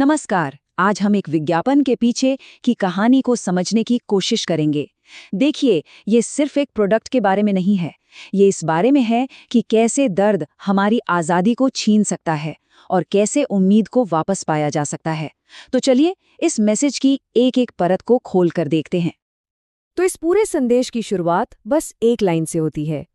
नमस्कार। आज हम एक विज्ञापन के पीछे की कहानी को समझने की कोशिश करेंगे। देखिए, ये सिर्फ एक प्रोडक्ट के बारे में नहीं है। ये इस बारे में है कि कैसे दर्द हमारी आज़ादी को छीन सकता है और कैसे उम्मीद को वापस पाया जा सकता है। तो चलिए इस मैसेज की एक एक परत को खोल कर देखते हैं। तो इस पूरे संदेश की शुरुआत बस एक लाइन से होती है।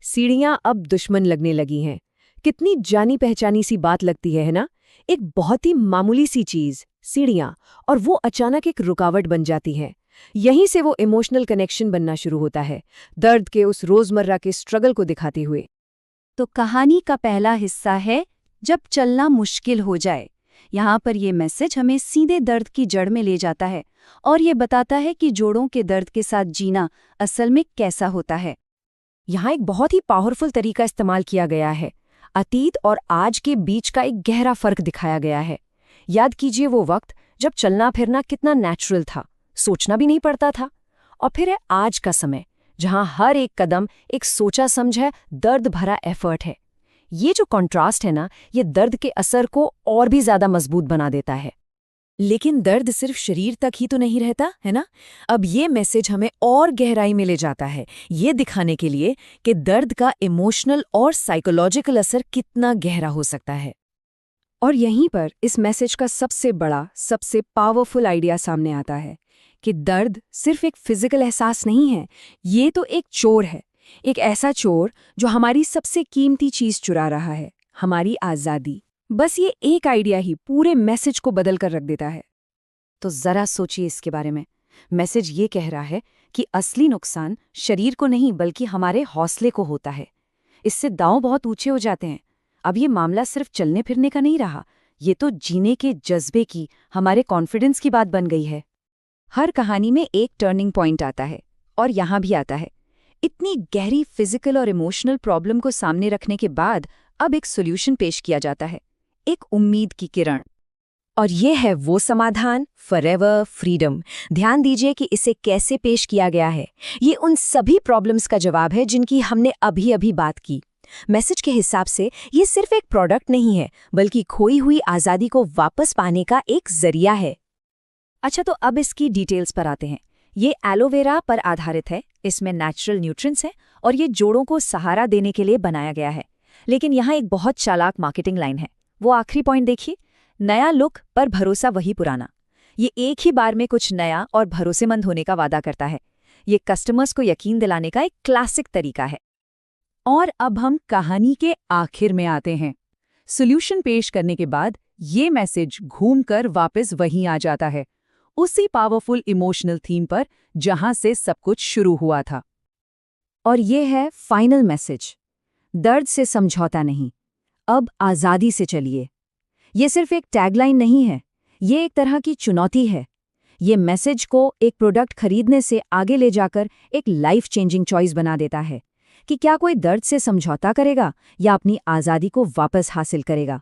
सीढ़ियां अब दुश्मन लगने लगी हैं। कितनी जानी पहचानी सी बात लगती है ना? एक बहुत ही मामूली सी चीज, सीढ़ियां, और वो अचानक एक रुकावट बन जाती है। यहीं से वो इमोशनल कनेक्शन बनना शुरू होता है, दर्द के उस रोजमर्रा के स्ट्रगल को दिखाते हुए। तो कहानी का पहला हिस्सा है जब चलना मुश्किल हो जाए। यहाँ पर ये मैसेज हमें सीधे दर्द की जड़ में ले जाता है और ये बताता है कि जोड़ों के दर्द के साथ जीना असल में कैसा होता है। यहाँ एक बहुत ही पावरफुल तरीका इस्तेमाल किया गया है। अतीत और आज के बीच का एक गहरा फर्क दिखाया गया है। याद कीजिए वो वक्त जब चलना फिरना कितना नेचुरल था, सोचना भी नहीं पड़ता था। और फिर है आज का समय, जहां हर एक कदम एक सोचा समझा दर्द भरा एफर्ट है। ये जो कॉन्ट्रास्ट है ना, ये दर्द के असर को और भी ज्यादा मजबूत बना देता है। लेकिन दर्द सिर्फ शरीर तक ही तो नहीं रहता, है ना? अब ये मैसेज हमें और गहराई में ले जाता है, ये दिखाने के लिए कि दर्द का इमोशनल और साइकोलॉजिकल असर कितना गहरा हो सकता है। और यहीं पर इस मैसेज का सबसे बड़ा, सबसे पावरफुल आइडिया सामने आता है कि दर्द सिर्फ एक फिजिकल एहसास नहीं है, ये तो एक चोर है। एक ऐसा चोर जो हमारी सबसे कीमती चीज चुरा रहा है, हमारी आज़ादी। बस ये एक आइडिया ही पूरे मैसेज को बदल कर रख देता है। तो जरा सोचिए इसके बारे में। मैसेज ये कह रहा है कि असली नुकसान शरीर को नहीं बल्कि हमारे हौसले को होता है। इससे दांव बहुत ऊंचे हो जाते हैं। अब ये मामला सिर्फ चलने फिरने का नहीं रहा, ये तो जीने के जज्बे की, हमारे कॉन्फिडेंस की बात बन गई है। हर कहानी में एक टर्निंग पॉइंट आता है और यहाँ भी आता है। इतनी गहरी फिजिकल और इमोशनल प्रॉब्लम को सामने रखने के बाद अब एक सोल्यूशन पेश किया जाता है, एक उम्मीद की किरण। और ये है वो समाधान, फॉरएवर फ्रीडम। ध्यान दीजिए कि इसे कैसे पेश किया गया है। ये उन सभी प्रॉब्लम्स का जवाब है जिनकी हमने अभी अभी बात की। मैसेज के हिसाब से ये सिर्फ एक प्रोडक्ट नहीं है, बल्कि खोई हुई आज़ादी को वापस पाने का एक जरिया है। अच्छा, तो अब इसकी डिटेल्स पर आते हैं। ये एलोवेरा पर आधारित है, इसमें नेचुरल न्यूट्रिएंट्स हैं और ये जोड़ों को सहारा देने के लिए बनाया गया है। लेकिन यहाँ एक बहुत चालाक मार्केटिंग लाइन है। वो आखिरी पॉइंट देखिए, नया लुक पर भरोसा वही पुराना। ये एक ही बार में कुछ नया और भरोसेमंद होने का वादा करता है। ये कस्टमर्स को यकीन दिलाने का एक क्लासिक तरीका है। और अब हम कहानी के आखिर में आते हैं। सॉल्यूशन पेश करने के बाद ये मैसेज घूमकर वापस वहीं आ जाता है, उसी पावरफुल इमोशनल थीम पर जहां से सब कुछ शुरू हुआ था। और ये है फाइनल मैसेज, दर्द से समझौता नहीं, अब आज़ादी से चलिए। ये सिर्फ एक टैगलाइन नहीं है, ये एक तरह की चुनौती है। ये मैसेज को एक प्रोडक्ट खरीदने से आगे ले जाकर एक लाइफ चेंजिंग चॉइस बना देता है कि क्या कोई दर्द से समझौता करेगा या अपनी आज़ादी को वापस हासिल करेगा।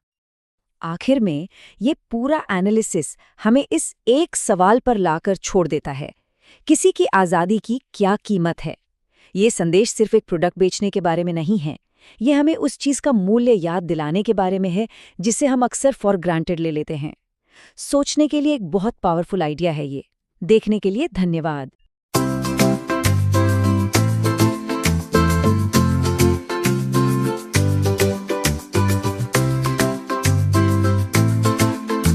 आखिर में ये पूरा एनालिसिस हमें इस एक सवाल पर लाकर छोड़ देता है, किसी की आज़ादी की क्या कीमत है। ये संदेश सिर्फ एक प्रोडक्ट बेचने के बारे में नहीं है, ये हमें उस चीज़ का मूल्य याद दिलाने के बारे में है जिसे हम अक्सर फॉर ग्रांटेड ले लेते हैं। सोचने के लिए एक बहुत पावरफुल आइडिया है ये। देखने के लिए धन्यवाद।